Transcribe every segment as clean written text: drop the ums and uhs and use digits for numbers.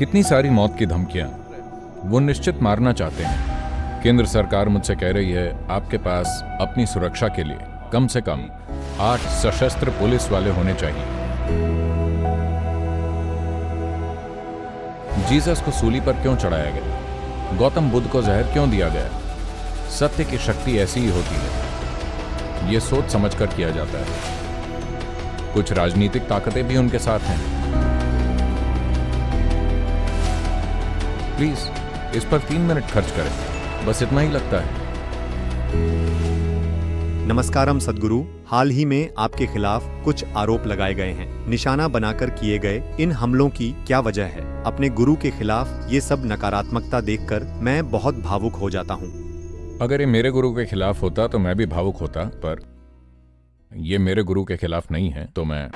कितनी सारी मौत की धमकियां। वो निश्चित मारना चाहते हैं। केंद्र सरकार मुझसे कह रही है आपके पास अपनी सुरक्षा के लिए कम से कम 8 सशस्त्र पुलिस वाले होने चाहिए। जीसस को सूली पर क्यों चढ़ाया गया? गौतम बुद्ध को जहर क्यों दिया गया? सत्य की शक्ति ऐसी ही होती है। यह सोच समझकर किया जाता है। कुछ राजनीतिक ताकतें भी उनके साथ हैं। प्लीज इस पर 3 मिनट खर्च करें, बस इतना ही लगता है। नमस्कारम सद्गुरु। हाल ही में आपके खिलाफ कुछ आरोप लगाए गए हैं। निशाना बनाकर किए गए इन हमलों की क्या वजह है? अपने गुरु के खिलाफ ये सब नकारात्मकता देखकर मैं बहुत भावुक हो जाता हूँ। अगर ये मेरे गुरु के खिलाफ होता तो मैं भी भावुक होता, पर ये मेरे गुरु के खिलाफ नहीं है तो मैं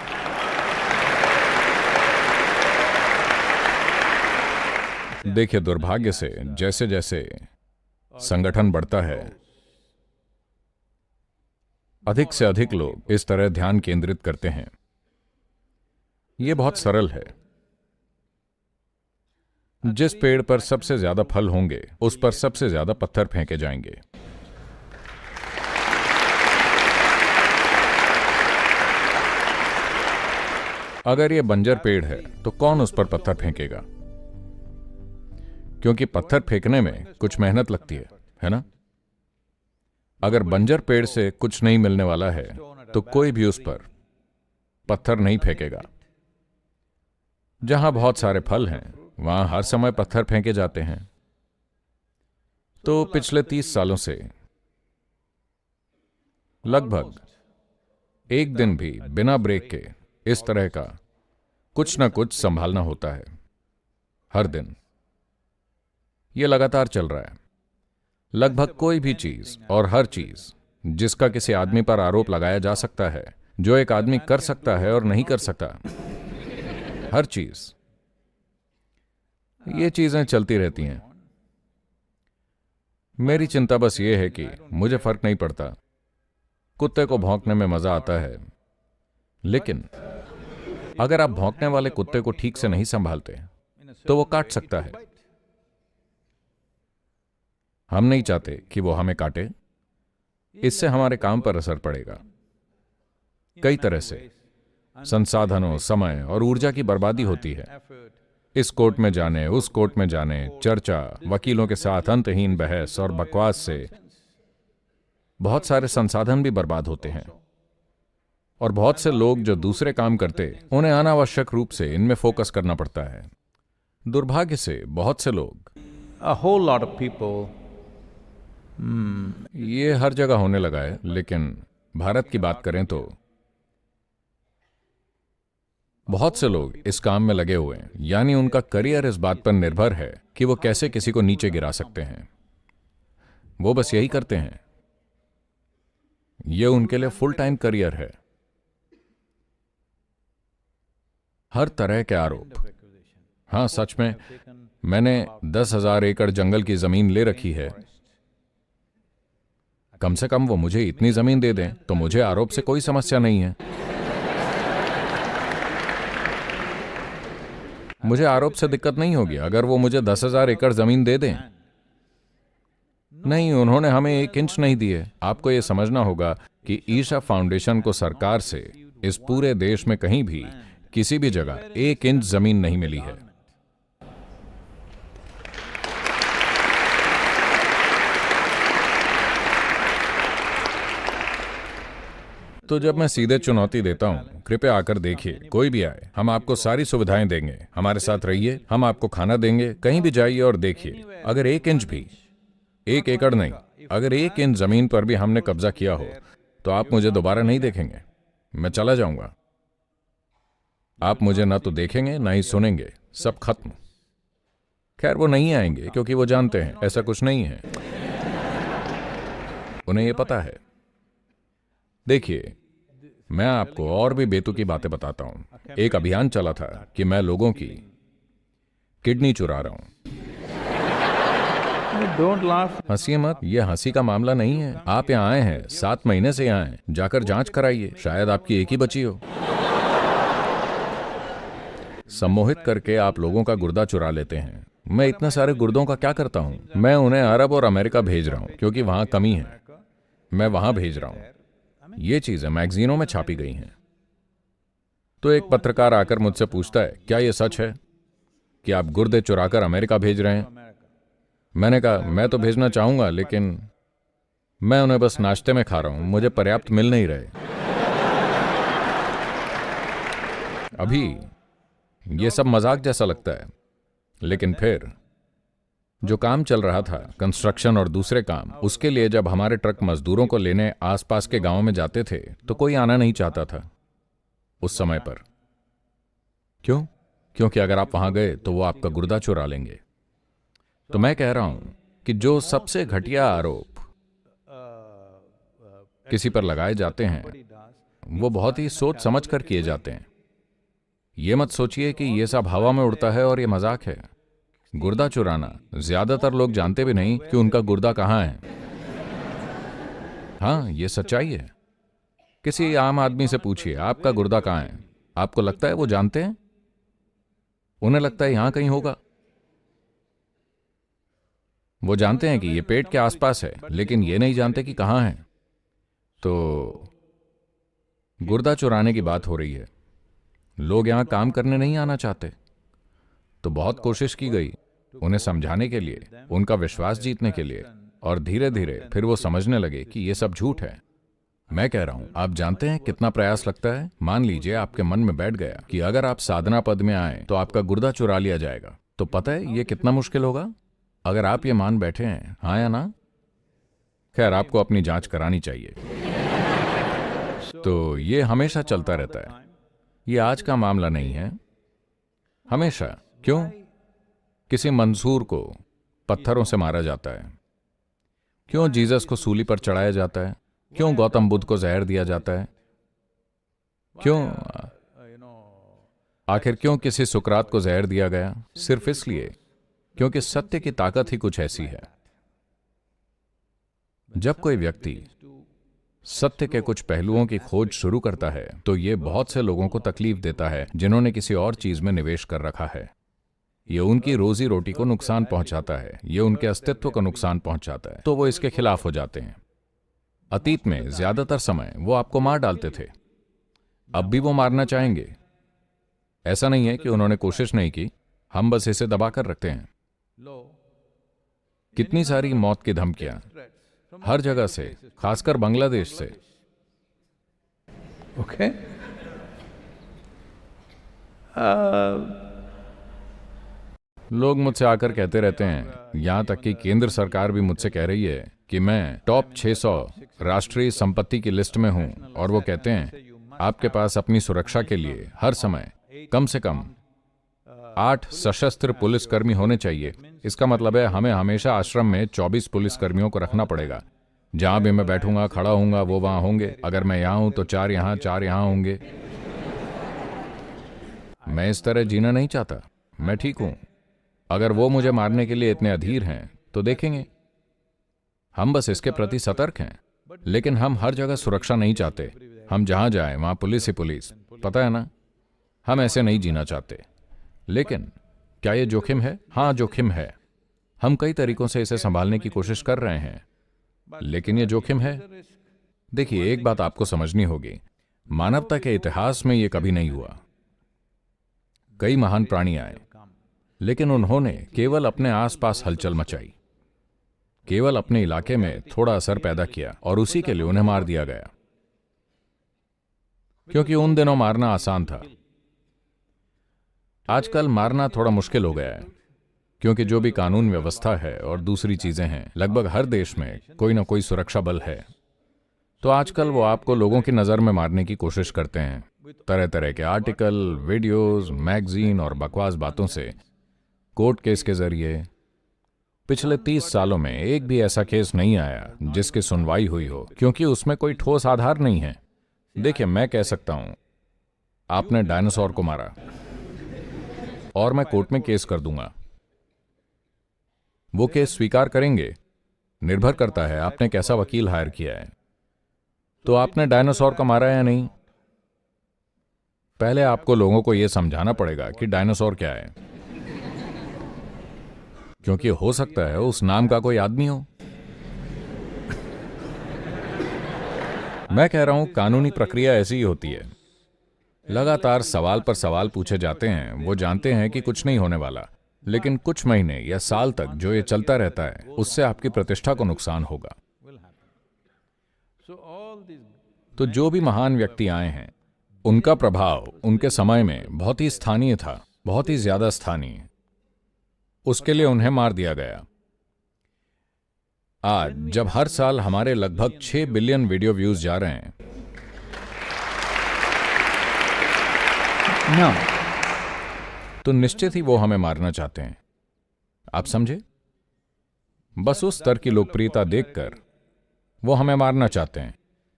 देखिए, दुर्भाग्य से जैसे जैसे संगठन बढ़ता है, अधिक से अधिक लोग इस तरह ध्यान केंद्रित करते हैं। यह बहुत सरल है। जिस पेड़ पर सबसे ज्यादा फल होंगे उस पर सबसे ज्यादा पत्थर फेंके जाएंगे। अगर यह बंजर पेड़ है तो कौन उस पर पत्थर फेंकेगा? क्योंकि पत्थर फेंकने में कुछ मेहनत लगती है ना? अगर बंजर पेड़ से कुछ नहीं मिलने वाला है तो कोई भी उस पर पत्थर नहीं फेंकेगा। जहां बहुत सारे फल हैं वहां हर समय पत्थर फेंके जाते हैं। तो पिछले 30 सालों से लगभग एक दिन भी बिना ब्रेक के इस तरह का कुछ ना कुछ संभालना होता है। हर दिन यह लगातार चल रहा है। लगभग कोई भी चीज और हर चीज जिसका किसी आदमी पर आरोप लगाया जा सकता है, जो एक आदमी कर सकता है और नहीं कर सकता, हर चीज, ये चीजें चलती रहती हैं। मेरी चिंता बस ये है कि मुझे फर्क नहीं पड़ता। कुत्ते को भौंकने में मजा आता है, लेकिन अगर आप भौंकने वाले कुत्ते को ठीक से नहीं संभालते तो वो काट सकता है। हम नहीं चाहते कि वो हमें काटे। इससे हमारे काम पर असर पड़ेगा। कई तरह से संसाधनों, समय और ऊर्जा की बर्बादी होती है। इस कोर्ट में जाने, उस कोर्ट में जाने, चर्चा, वकीलों के साथ अंतहीन बहस और बकवास से बहुत सारे संसाधन भी बर्बाद होते हैं। और बहुत से लोग जो दूसरे काम करते, उन्हें अनावश्यक रूप से इनमें फोकस करना पड़ता है। दुर्भाग्य से बहुत से लोग, A whole lot of people, ये हर जगह होने लगा है, लेकिन भारत की बात करें तो बहुत से लोग इस काम में लगे हुए हैं। यानी उनका करियर इस बात पर निर्भर है कि वो कैसे किसी को नीचे गिरा सकते हैं। वो बस यही करते हैं। ये उनके लिए फुल टाइम करियर है। हर तरह के आरोप। हाँ, सच में मैंने 10,000 एकड़ जंगल की जमीन ले रखी है। कम से कम वो मुझे इतनी जमीन दे दें तो मुझे आरोप से कोई समस्या नहीं है। मुझे आरोप से दिक्कत नहीं होगी अगर वो मुझे 10,000 एकड़ जमीन दे दें। नहीं, उन्होंने हमें 1 इंच नहीं दिए। आपको यह समझना होगा कि ईशा फाउंडेशन को सरकार से इस पूरे देश में कहीं भी, किसी भी जगह 1 इंच जमीन नहीं मिली है। तो जब मैं सीधे चुनौती देता हूं, कृपया आकर देखिए, कोई भी आए, हम आपको सारी सुविधाएं देंगे, हमारे साथ रहिए, हम आपको खाना देंगे, कहीं भी जाइए और देखिए। अगर 1 इंच भी, 1 एकड़ नहीं, अगर 1 इंच जमीन पर भी हमने कब्जा किया हो तो आप मुझे दोबारा नहीं देखेंगे। मैं चला जाऊंगा। आप मुझे ना तो देखेंगे ना ही सुनेंगे। सब खत्म। खैर, वो नहीं आएंगे क्योंकि वो जानते हैं ऐसा कुछ नहीं है। उन्हें यह पता है। देखिए, मैं आपको और भी बेतुकी बातें बताता हूं। एक अभियान चला था कि मैं लोगों की किडनी चुरा रहा हूं। don't laugh. हंसिए मत, यह हंसी का मामला नहीं है। आप यहाँ आए हैं, 7 महीने से यहाँ हैं, जाकर जांच कराइए, शायद आपकी एक ही बची हो। सम्मोहित करके आप लोगों का गुर्दा चुरा लेते हैं। मैं इतने सारे गुर्दों का क्या करता हूं? मैं उन्हें अरब और अमेरिका भेज रहा हूं क्योंकि वहां कमी है। मैं वहां भेज रहा हूं। ये चीजें मैगजीनों में छापी गई हैं। तो एक पत्रकार आकर मुझसे पूछता है, क्या यह सच है कि आप गुर्दे चुराकर अमेरिका भेज रहे हैं? मैंने कहा, मैं तो भेजना चाहूंगा, लेकिन मैं उन्हें बस नाश्ते में खा रहा हूं, मुझे पर्याप्त मिल नहीं रहे। अभी ये सब मजाक जैसा लगता है, लेकिन फिर जो काम चल रहा था, कंस्ट्रक्शन और दूसरे काम, उसके लिए जब हमारे ट्रक मजदूरों को लेने आसपास के गांवों में जाते थे तो कोई आना नहीं चाहता था उस समय पर। क्यों? क्योंकि अगर आप वहां गए तो वो आपका गुर्दा चुरा लेंगे। तो मैं कह रहा हूं कि जो सबसे घटिया आरोप किसी पर लगाए जाते हैं वो बहुत ही सोच समझ कर किए जाते हैं। ये मत सोचिए कि ये सब हवा में उड़ता है और ये मजाक है। गुर्दा चुराना, ज्यादातर लोग जानते भी नहीं कि उनका गुर्दा कहां है। हाँ, ये सच्चाई है। किसी आम आदमी से पूछिए, आपका गुर्दा कहां है? आपको लगता है वो जानते हैं? उन्हें लगता है यहां कहीं होगा। वो जानते हैं कि ये पेट के आसपास है, लेकिन ये नहीं जानते कि कहां है। तो गुर्दा चुराने की बात हो रही है। लोग यहां काम करने नहीं आना चाहते। तो बहुत कोशिश की गई उन्हें समझाने के लिए, उनका विश्वास जीतने के लिए, और धीरे धीरे फिर वो समझने लगे कि ये सब झूठ है। मैं कह रहा हूं, आप जानते हैं कितना प्रयास लगता है? मान लीजिए आपके मन में बैठ गया कि अगर आप साधना पद में आए तो आपका गुर्दा चुरा लिया जाएगा। तो पता है ये कितना मुश्किल होगा? अगर आप ये मान बैठे हैं, हाँ या ना? खैर, आपको अपनी जांच करानी चाहिए। तो ये हमेशा चलता रहता है। ये आज का मामला नहीं है, हमेशा। क्यों? किसी मंसूर को पत्थरों से मारा जाता है। क्यों जीसस को सूली पर चढ़ाया जाता है? क्यों गौतम बुद्ध को जहर दिया जाता है? क्यों? आखिर क्यों किसी सुकरात को जहर दिया गया? सिर्फ इसलिए क्योंकि सत्य की ताकत ही कुछ ऐसी है। जब कोई व्यक्ति सत्य के कुछ पहलुओं की खोज शुरू करता है तो ये बहुत से लोगों को तकलीफ देता है जिन्होंने किसी और चीज में निवेश कर रखा है। ये उनकी रोजी रोटी को नुकसान पहुंचाता है, ये उनके अस्तित्व को नुकसान पहुंचाता है, तो वो इसके खिलाफ हो जाते हैं। अतीत में ज्यादातर समय वो आपको मार डालते थे, अब भी वो मारना चाहेंगे। ऐसा नहीं है कि उन्होंने कोशिश नहीं की, हम बस इसे दबाकर रखते हैं। कितनी सारी मौत की धमकियां हर जगह से, खासकर बांग्लादेश से। Okay? लोग मुझसे आकर कहते रहते हैं, यहां तक कि केंद्र सरकार भी मुझसे कह रही है कि मैं टॉप 600 राष्ट्रीय संपत्ति की लिस्ट में हूं, और वो कहते हैं आपके पास अपनी सुरक्षा के लिए हर समय कम से कम 8 सशस्त्र पुलिसकर्मी होने चाहिए। इसका मतलब है हमें हमेशा आश्रम में 24 पुलिसकर्मियों को रखना पड़ेगा। जहां भी मैं बैठूंगा, खड़ा होऊंगा, वो वहां होंगे। अगर मैं यहां हूं तो 4 यहां, 4 यहां होंगे। मैं इस तरह जीना नहीं चाहता। मैं ठीक हूं। अगर वो मुझे मारने के लिए इतने अधीर हैं तो देखेंगे। हम बस इसके प्रति सतर्क हैं, लेकिन हम हर जगह सुरक्षा नहीं चाहते। हम जहां जाएं वहां पुलिस ही पुलिस, पता है ना? हम ऐसे नहीं जीना चाहते। लेकिन क्या ये जोखिम है? हाँ, जोखिम है। हम कई तरीकों से इसे संभालने की कोशिश कर रहे हैं, लेकिन ये जोखिम है। देखिए, एक बात आपको समझनी होगी, मानवता के इतिहास में यह कभी नहीं हुआ। कई महान प्राणी आए, लेकिन उन्होंने केवल अपने आसपास हलचल मचाई, केवल अपने इलाके में थोड़ा असर पैदा किया, और उसी के लिए उन्हें मार दिया गया, क्योंकि उन दिनों मारना आसान था। आजकल मारना थोड़ा मुश्किल हो गया है, क्योंकि जो भी कानून व्यवस्था है और दूसरी चीजें हैं, लगभग हर देश में कोई ना कोई सुरक्षा बल है। तो आजकल वो आपको लोगों की नजर में मारने की कोशिश करते हैं, तरह तरह के आर्टिकल, वीडियोस, मैगजीन और बकवास बातों से, कोर्ट केस के जरिए। पिछले 30 सालों में एक भी ऐसा केस नहीं आया जिसकी सुनवाई हुई हो, क्योंकि उसमें कोई ठोस आधार नहीं है। देखिए, मैं कह सकता हूं आपने डायनासोर को मारा, और मैं कोर्ट में केस कर दूंगा। वो केस स्वीकार करेंगे, निर्भर करता है आपने कैसा वकील हायर किया है। तो आपने डायनासोर को मारा या नहीं? पहले आपको लोगों को यह समझाना पड़ेगा कि डायनासोर क्या है, क्योंकि हो सकता है उस नाम का कोई आदमी हो। मैं कह रहा हूं कानूनी प्रक्रिया ऐसी ही होती है। लगातार सवाल पर सवाल पूछे जाते हैं। वो जानते हैं कि कुछ नहीं होने वाला, लेकिन कुछ महीने या साल तक जो ये चलता रहता है उससे आपकी प्रतिष्ठा को नुकसान होगा। तो जो भी महान व्यक्ति आए हैं उनका प्रभाव उनके समय में बहुत ही स्थानीय था, बहुत ही ज्यादा स्थानीय। उसके लिए उन्हें मार दिया गया। आज जब हर साल हमारे लगभग 6 बिलियन वीडियो व्यूज जा रहे हैं, No. तो निश्चित ही वो हमें मारना चाहते हैं। आप समझे? बस उस स्तर की लोकप्रियता देखकर वो हमें मारना चाहते हैं,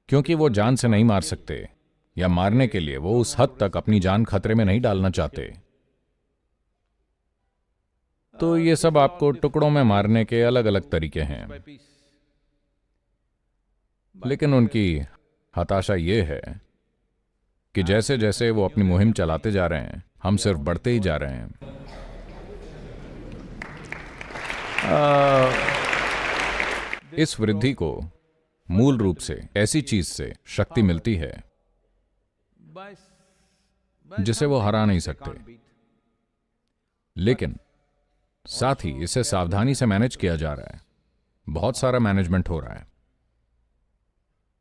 क्योंकि वो जान से नहीं मार सकते, या मारने के लिए वो उस हद तक अपनी जान खतरे में नहीं डालना चाहते। तो ये सब आपको टुकड़ों में मारने के अलग अलग तरीके हैं, लेकिन उनकी हताशा ये है कि जैसे जैसे वो अपनी मुहिम चलाते जा रहे हैं, हम सिर्फ बढ़ते ही जा रहे हैं। इस वृद्धि को मूल रूप से ऐसी चीज से शक्ति मिलती है जिसे वो हरा नहीं सकते, लेकिन साथ ही इसे सावधानी से मैनेज किया जा रहा है। बहुत सारा मैनेजमेंट हो रहा है।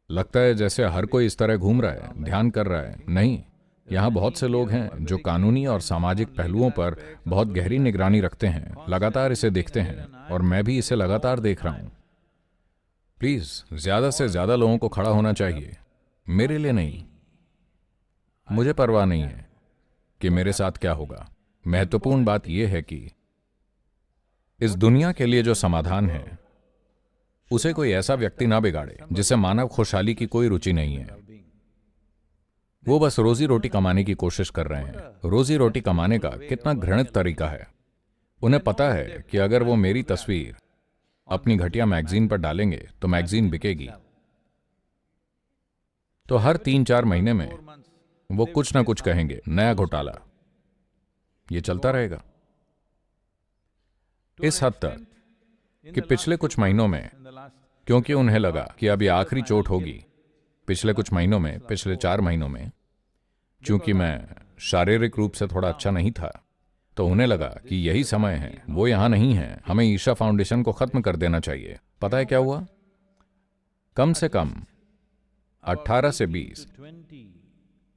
लगता है जैसे हर कोई इस तरह घूम रहा है, ध्यान कर रहा है। नहीं, यहां बहुत से लोग हैं जो कानूनी और सामाजिक पहलुओं पर बहुत गहरी निगरानी रखते हैं, लगातार इसे देखते हैं, और मैं भी इसे लगातार देख रहा हूं। प्लीज ज्यादा से ज्यादा लोगों को खड़ा होना चाहिए। मेरे लिए नहीं, मुझे परवाह नहीं है कि मेरे साथ क्या होगा। महत्वपूर्ण बात यह है कि इस दुनिया के लिए जो समाधान है उसे कोई ऐसा व्यक्ति ना बिगाड़े जिसे मानव खुशहाली की कोई रुचि नहीं है। वो बस रोजी रोटी कमाने की कोशिश कर रहे हैं। रोजी रोटी कमाने का कितना घृणित तरीका है। उन्हें पता है कि अगर वो मेरी तस्वीर अपनी घटिया मैगजीन पर डालेंगे तो मैगजीन बिकेगी। तो हर 3-4 महीने में वो कुछ ना कुछ कहेंगे, नया घोटाला। ये चलता रहेगा इस हद तक कि पिछले कुछ महीनों में, क्योंकि उन्हें लगा कि अब ये आखिरी चोट होगी, पिछले कुछ महीनों में, पिछले 4 महीनों में, चूंकि मैं शारीरिक रूप से थोड़ा अच्छा नहीं था, तो उन्हें लगा कि यही समय है। वो यहां नहीं है, हमें ईशा फाउंडेशन को खत्म कर देना चाहिए। पता है क्या हुआ? कम से कम 18 से 20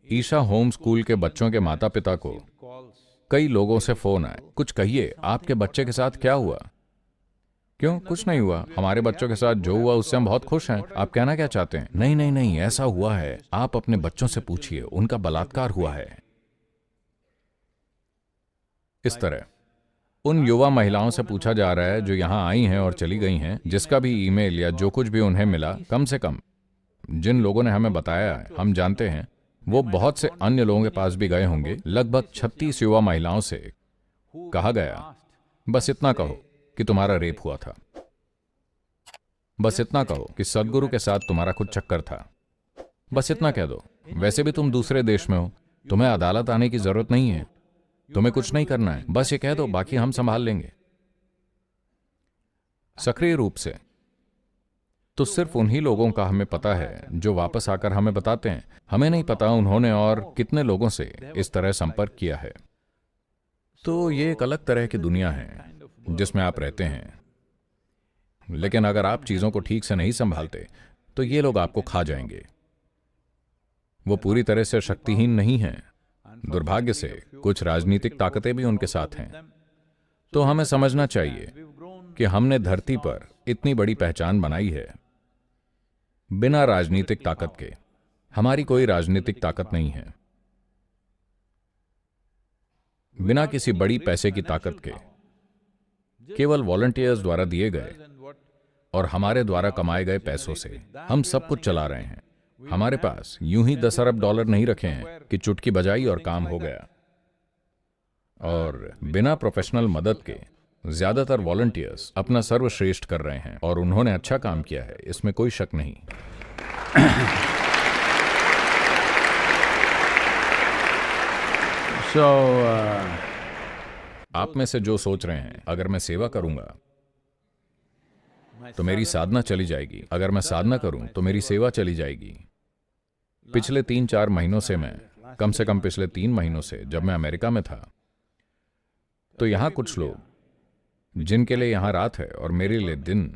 ईशा होम स्कूल के बच्चों के माता पिता को कई लोगों से फोन आए, कुछ कहिए, आपके बच्चे के साथ क्या हुआ? क्यों? कुछ नहीं हुआ। हमारे बच्चों के साथ जो हुआ उससे हम बहुत खुश हैं। आप कहना क्या चाहते हैं? नहीं नहीं नहीं, ऐसा हुआ है। आप अपने बच्चों से पूछिए, उनका बलात्कार हुआ है। इस तरह उन युवा महिलाओं से पूछा जा रहा है जो यहां आई हैं और चली गई हैं, जिसका भी ईमेल या जो कुछ भी उन्हें मिला, कम से कम जिन लोगों ने हमें बताया है, हम जानते हैं, वो बहुत से अन्य लोगों के पास भी गए होंगे। लगभग 36 युवा महिलाओं से कहा गया, बस इतना कहो कि तुम्हारा रेप हुआ था। बस इतना कहो कि सदगुरु के साथ तुम्हारा कुछ चक्कर था। बस इतना कह दो। वैसे भी तुम दूसरे देश में हो, तुम्हें अदालत आने की जरूरत नहीं है, तुम्हें कुछ नहीं करना है, बस ये कह दो, बाकी हम संभाल लेंगे। सक्रिय रूप से तो सिर्फ उन्हीं लोगों का हमें पता है जो वापस आकर हमें बताते हैं। हमें नहीं पता उन्होंने और कितने लोगों से इस तरह संपर्क किया है। तो ये एक अलग तरह की दुनिया है जिसमें आप रहते हैं, लेकिन अगर आप चीजों को ठीक से नहीं संभालते तो ये लोग आपको खा जाएंगे। वो पूरी तरह से शक्तिहीन नहीं हैं। दुर्भाग्य से कुछ राजनीतिक ताकतें भी उनके साथ हैं। तो हमें समझना चाहिए कि हमने धरती पर इतनी बड़ी पहचान बनाई है बिना राजनीतिक ताकत के। हमारी कोई राजनीतिक ताकत नहीं है, बिना किसी बड़ी पैसे की ताकत के, केवल वॉलंटियर्स द्वारा दिए गए और हमारे द्वारा कमाए गए पैसों से हम सब कुछ चला रहे हैं। हमारे पास यूं ही 10 अरब डॉलर नहीं रखे हैं कि चुटकी बजाई और काम हो गया। और बिना प्रोफेशनल मदद के ज्यादातर वॉलंटियर्स अपना सर्वश्रेष्ठ कर रहे हैं और उन्होंने अच्छा काम किया है, इसमें कोई शक नहीं। 」 . 」 . 」 . 」 . 」 . 」 . 」 . 」 . 」 . 」 . 」 . 」 . 」 . 」 . 」 . 」 . 」 . 」 . 」 . 」 . 」 . 」 . 」 . 」 . 」 . 」 . 」 . 」 . 」 . So, आप में से जो सोच रहे हैं अगर मैं सेवा करूंगा तो मेरी साधना चली जाएगी, अगर मैं साधना करूं तो मेरी सेवा चली जाएगी। पिछले 3-4 महीनों से मैं, कम से कम पिछले 3 महीनों से जब मैं अमेरिका में था, तो यहां कुछ लोग जिनके लिए यहां रात है और मेरे लिए दिन,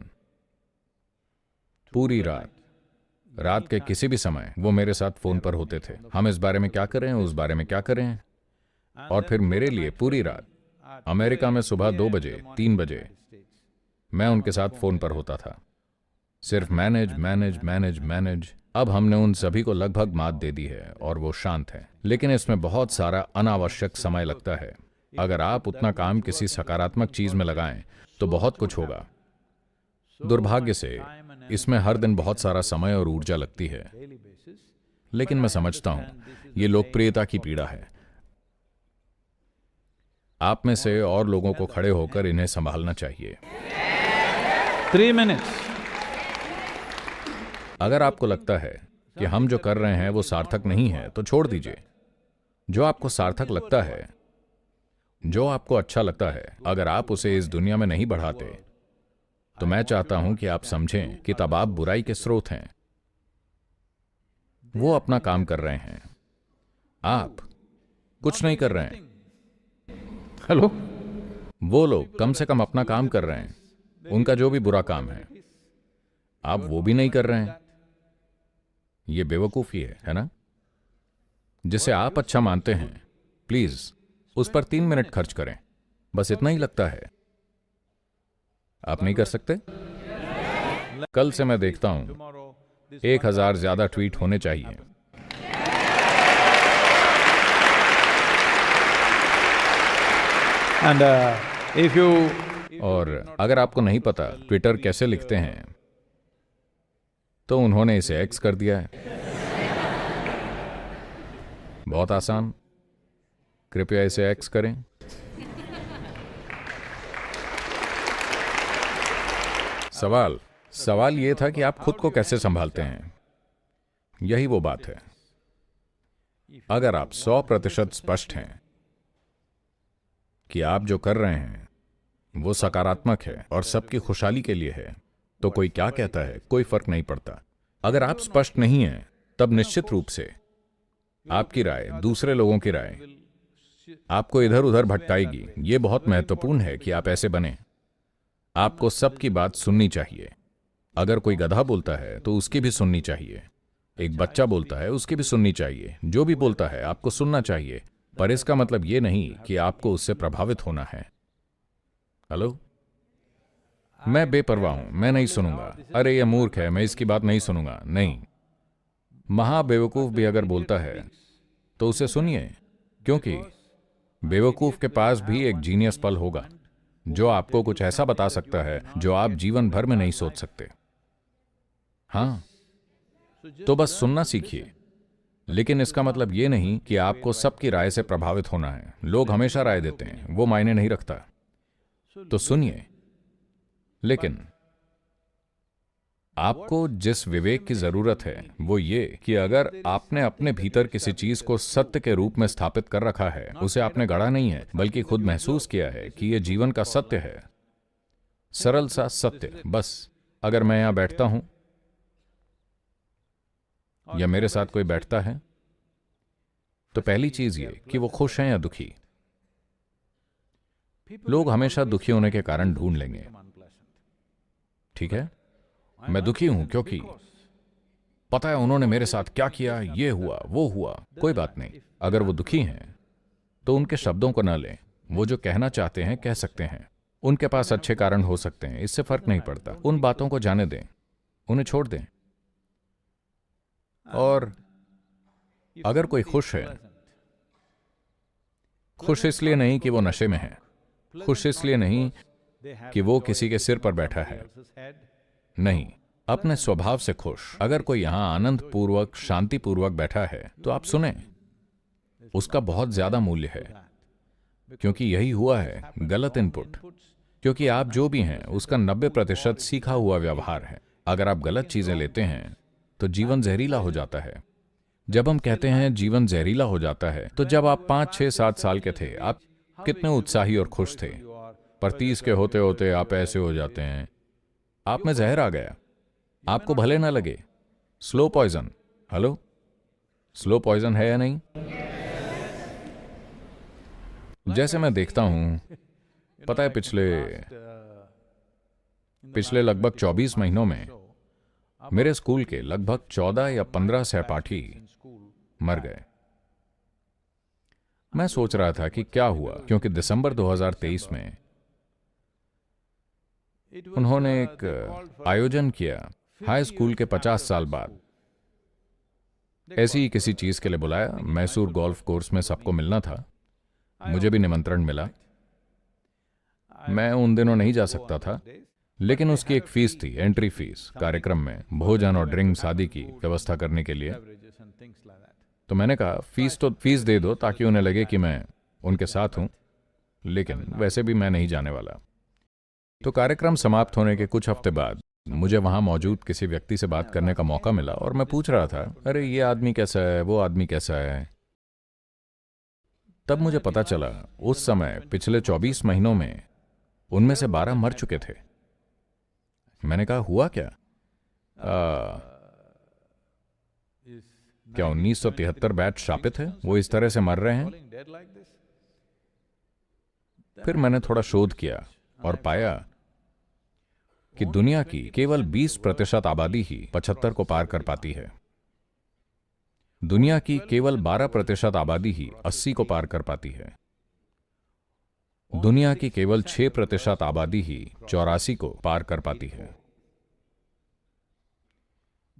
पूरी रात के किसी भी समय वो मेरे साथ फोन पर होते थे। हम इस बारे में क्या करें, उस बारे में क्या करें, और फिर मेरे लिए पूरी रात अमेरिका में सुबह 2 बजे 3 बजे मैं उनके साथ फोन पर होता था, सिर्फ मैनेज। अब हमने उन सभी को लगभग मात दे दी है और वो शांत है, लेकिन इसमें बहुत सारा अनावश्यक समय लगता है। अगर आप उतना काम किसी सकारात्मक चीज में लगाएं तो बहुत कुछ होगा। दुर्भाग्य से इसमें हर दिन बहुत सारा समय और ऊर्जा लगती है, लेकिन मैं समझता हूं ये लोकप्रियता की पीड़ा है। आप में से और लोगों को खड़े होकर इन्हें संभालना चाहिए। 3 minutes. अगर आपको लगता है कि हम जो कर रहे हैं वो सार्थक नहीं है तो छोड़ दीजिए। जो आपको सार्थक लगता है, जो आपको अच्छा लगता है, अगर आप उसे इस दुनिया में नहीं बढ़ाते तो मैं चाहता हूं कि आप समझें कि तब आप बुराई के स्रोत हैं। वो अपना काम कर रहे हैं, आप कुछ नहीं कर रहे हैं। Hello? वो लोग कम से कम अपना काम कर रहे हैं, उनका जो भी बुरा काम है आप वो भी नहीं कर रहे हैं। ये बेवकूफी है ना? जिसे आप अच्छा मानते हैं प्लीज उस पर 3 मिनट खर्च करें, बस इतना ही लगता है। आप नहीं कर सकते? कल से मैं देखता हूं 1000 ज्यादा ट्वीट होने चाहिए। And if you और अगर आपको नहीं पता ट्विटर कैसे लिखते हैं तो उन्होंने इसे एक्स कर दिया है। बहुत आसान, कृपया इसे एक्स करें। सवाल ये था कि आप खुद को कैसे संभालते हैं। यही वो बात है। अगर आप 100% स्पष्ट हैं कि आप जो कर रहे हैं वो सकारात्मक है और सबकी खुशहाली के लिए है, तो कोई क्या कहता है कोई फर्क नहीं पड़ता। अगर आप स्पष्ट नहीं हैं तब निश्चित रूप से आपकी राय, दूसरे लोगों की राय आपको इधर उधर भटकाएगी। यह बहुत महत्वपूर्ण है कि आप ऐसे बने। आपको सबकी बात सुननी चाहिए। अगर कोई गधा बोलता है तो उसकी भी सुननी चाहिए, एक बच्चा बोलता है उसकी भी सुननी चाहिए। जो भी बोलता है आपको सुनना चाहिए, पर इसका मतलब यह नहीं कि आपको उससे प्रभावित होना है। हेलो? मैं बेपरवाह हूं, मैं नहीं सुनूंगा। अरे यह मूर्ख है, मैं इसकी बात नहीं सुनूंगा। नहीं, महाबेवकूफ भी अगर बोलता है तो उसे सुनिए, क्योंकि बेवकूफ के पास भी एक जीनियस पल होगा जो आपको कुछ ऐसा बता सकता है जो आप जीवन भर में नहीं सोच सकते। हां, तो बस सुनना सीखिए। लेकिन इसका मतलब यह नहीं कि आपको सबकी राय से प्रभावित होना है। लोग हमेशा राय देते हैं, वो मायने नहीं रखता। तो सुनिए, लेकिन आपको जिस विवेक की जरूरत है वो ये कि अगर आपने अपने भीतर किसी चीज को सत्य के रूप में स्थापित कर रखा है, उसे आपने गढ़ा नहीं है बल्कि खुद महसूस किया है कि यह जीवन का सत्य है, सरल सा सत्य। बस अगर मैं यहां बैठता हूं या मेरे साथ कोई बैठता है तो पहली चीज ये कि वो खुश हैं या दुखी। लोग हमेशा दुखी होने के कारण ढूंढ लेंगे। ठीक है, मैं दुखी हूं क्योंकि पता है उन्होंने मेरे साथ क्या किया, ये हुआ वो हुआ। कोई बात नहीं, अगर वो दुखी हैं तो उनके शब्दों को न लें। वो जो कहना चाहते हैं कह सकते हैं। उनके पास अच्छे कारण हो सकते हैं, इससे फर्क नहीं पड़ता। उन बातों को जाने दें, उन्हें छोड़ दें। और अगर कोई खुश है, खुश इसलिए नहीं कि वो नशे में है, खुश इसलिए नहीं कि वो किसी के सिर पर बैठा है, नहीं, अपने स्वभाव से खुश। अगर कोई यहां आनंद पूर्वक, शांति पूर्वक बैठा है तो आप सुने, उसका बहुत ज्यादा मूल्य है, क्योंकि यही हुआ है गलत इनपुट। क्योंकि आप जो भी हैं उसका 90% सीखा हुआ व्यवहार है। अगर आप गलत चीजें लेते हैं तो जीवन जहरीला हो जाता है। जब हम कहते हैं जीवन जहरीला हो जाता है, तो जब आप 5, 6, 7 साल के थे, आप कितने उत्साही और खुश थे, पर 30 के होते होते आप ऐसे हो जाते हैं, आप में जहर आ गया। आपको भले ना लगे, slow poison. Hello, slow poison है या नहीं? जैसे मैं देखता हूं, पता है पिछले लगभग 24 महीनों में मेरे स्कूल के लगभग 14 या 15 सहपाठी मर गए। मैं सोच रहा था कि क्या हुआ, क्योंकि दिसंबर 2023 में उन्होंने एक आयोजन किया, हाई स्कूल के 50 साल बाद। ऐसी ही किसी चीज के लिए बुलाया। मैसूर गोल्फ कोर्स में सबको मिलना था, मुझे भी निमंत्रण मिला। मैं उन दिनों नहीं जा सकता था, लेकिन उसकी एक फीस थी, एंट्री फीस, कार्यक्रम में भोजन और ड्रिंक्स आदि की व्यवस्था करने के लिए। तो मैंने कहा फीस दे दो ताकि उन्हें लगे कि मैं उनके साथ हूं, लेकिन वैसे भी मैं नहीं जाने वाला। तो कार्यक्रम समाप्त होने के कुछ हफ्ते बाद मुझे वहां मौजूद किसी व्यक्ति से बात करने का मौका मिला और मैं पूछ रहा था, अरे ये आदमी कैसा है, वो आदमी कैसा है। तब मुझे पता चला उस समय पिछले 24 महीनों में उनमें से 12 मर चुके थे। मैंने कहा हुआ क्या? क्या 1973 बैच शापित है, वो इस तरह से मर रहे हैं? फिर मैंने थोड़ा शोध किया और पाया कि दुनिया की केवल 20% आबादी ही 75 को पार कर पाती है। दुनिया की केवल 12% आबादी ही 80 को पार कर पाती है। दुनिया की केवल 6% आबादी ही 84 को पार कर पाती है।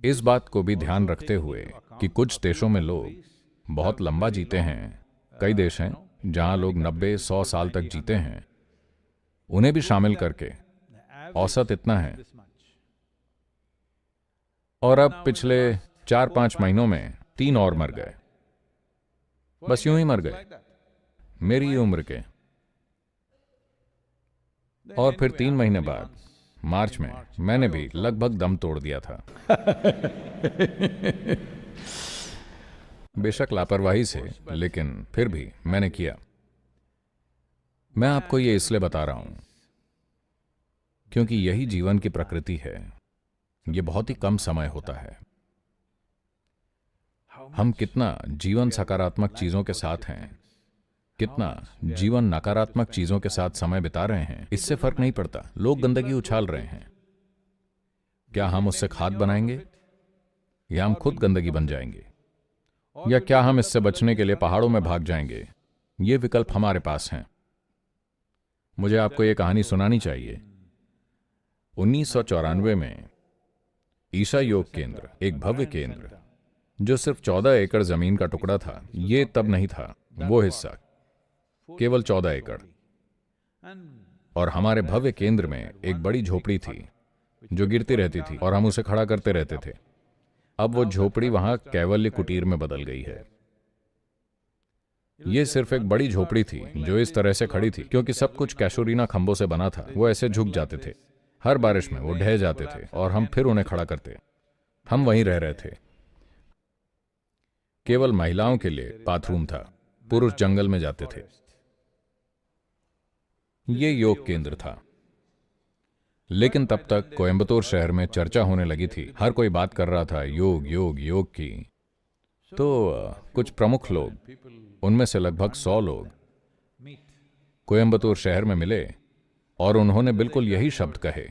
इस बात को भी ध्यान रखते हुए कि कुछ देशों में लोग बहुत लंबा जीते हैं, कई देश हैं जहां लोग 90-100 साल तक जीते हैं, उन्हें भी शामिल करके औसत इतना है। और अब पिछले 4-5 महीनों में 3 और मर गए, बस यूं ही मर गए, मेरी ही उम्र के। और फिर 3 महीने बाद मार्च में मैंने भी लगभग दम तोड़ दिया था। बेशक लापरवाही से, लेकिन फिर भी मैंने किया। मैं आपको ये इसलिए बता रहा हूं क्योंकि यही जीवन की प्रकृति है। ये बहुत ही कम समय होता है। हम कितना जीवन सकारात्मक चीजों के साथ हैं, कितना जीवन नकारात्मक चीजों के साथ समय बिता रहे हैं, इससे फर्क नहीं पड़ता। लोग गंदगी उछाल रहे हैं, क्या हम उससे खाद बनाएंगे या हम खुद गंदगी बन जाएंगे, या क्या हम इससे बचने के लिए पहाड़ों में भाग जाएंगे? ये विकल्प हमारे पास हैं। मुझे आपको ये कहानी सुनानी चाहिए। 1994 में ईशा योग केंद्र, एक भव्य केंद्र जो सिर्फ 14 एकड़ जमीन का टुकड़ा था, ये तब नहीं था, वो हिस्सा केवल 14 एकड़। और हमारे भव्य केंद्र में एक बड़ी झोपड़ी थी जो गिरती रहती थी और हम उसे खड़ा करते रहते थे। अब वो झोपड़ी वहां कैवल्य कुटीर में बदल गई है। ये सिर्फ एक बड़ी झोपड़ी थी जो इस तरह से खड़ी थी क्योंकि सब कुछ कैशोरीना खंभों से बना था। वो ऐसे झुक जाते थे, हर बारिश में वो ढह जाते थे और हम फिर उन्हें खड़ा करते। हम वहीं रह रहे थे। केवल महिलाओं के लिए बाथरूम था, पुरुष जंगल में जाते थे। ये योग केंद्र था। लेकिन तब तक कोयंबटूर शहर में चर्चा होने लगी थी, हर कोई बात कर रहा था योग योग योग की। तो कुछ प्रमुख लोग, उनमें से लगभग 100 लोग कोयंबटूर शहर में मिले और उन्होंने बिल्कुल यही शब्द कहे,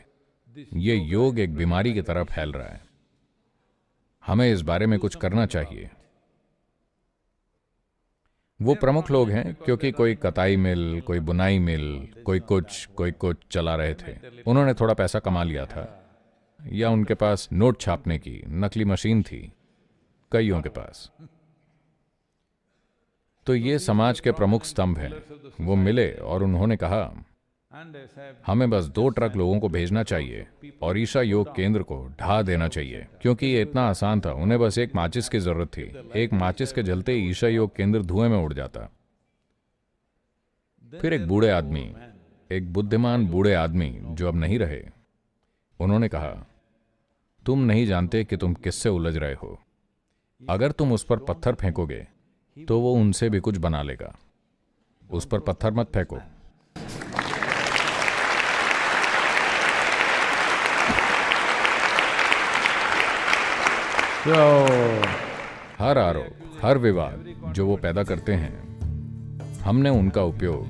ये योग एक बीमारी की तरह फैल रहा है, हमें इस बारे में कुछ करना चाहिए। वो प्रमुख लोग हैं क्योंकि कोई कताई मिल, कोई बुनाई मिल, कोई कुछ चला रहे थे। उन्होंने थोड़ा पैसा कमा लिया था, या उनके पास नोट छापने की नकली मशीन थी, कईयों के पास। तो ये समाज के प्रमुख स्तंभ हैं। वो मिले और उन्होंने कहा, हमें बस 2 ट्रक लोगों को भेजना चाहिए और ईशा योग केंद्र को ढा देना चाहिए, क्योंकि ये इतना आसान था। उन्हें बस एक माचिस की जरूरत थी। एक माचिस के जलते ईशा योग केंद्र धुएं में उड़ जाता। फिर एक बूढ़े आदमी, एक बुद्धिमान बूढ़े आदमी जो अब नहीं रहे, उन्होंने कहा, तुम नहीं जानते कि तुम किससे उलझ रहे हो। अगर तुम उस पर पत्थर फेंकोगे तो वो उनसे भी कुछ बना लेगा। उस पर पत्थर मत फेंको। so, हर आरोप, हर विवाद जो वो पैदा करते हैं, हमने उनका उपयोग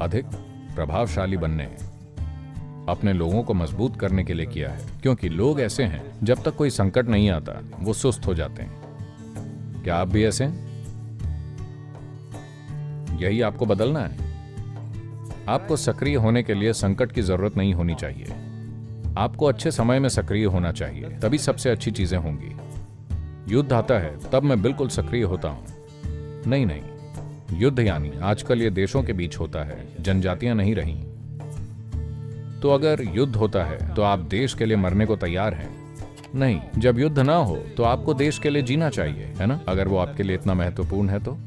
अधिक प्रभावशाली बनने, अपने लोगों को मजबूत करने के लिए किया है। क्योंकि लोग ऐसे हैं, जब तक कोई संकट नहीं आता वो सुस्त हो जाते हैं। क्या आप भी ऐसे हैं? यही आपको बदलना है। आपको सक्रिय होने के लिए संकट की जरूरत नहीं होनी चाहिए। आपको अच्छे समय में सक्रिय होना चाहिए, तभी सबसे अच्छी चीजें होंगी। युद्ध आता है तब मैं बिल्कुल सक्रिय होता हूं। नहीं, युद्ध यानी आजकल ये देशों के बीच होता है, जनजातियां नहीं रही। तो अगर युद्ध होता है तो आप देश के लिए मरने को तैयार हैं। नहीं, जब युद्ध ना हो तो आपको देश के लिए जीना चाहिए, है ना? अगर वो आपके लिए इतना महत्वपूर्ण है तो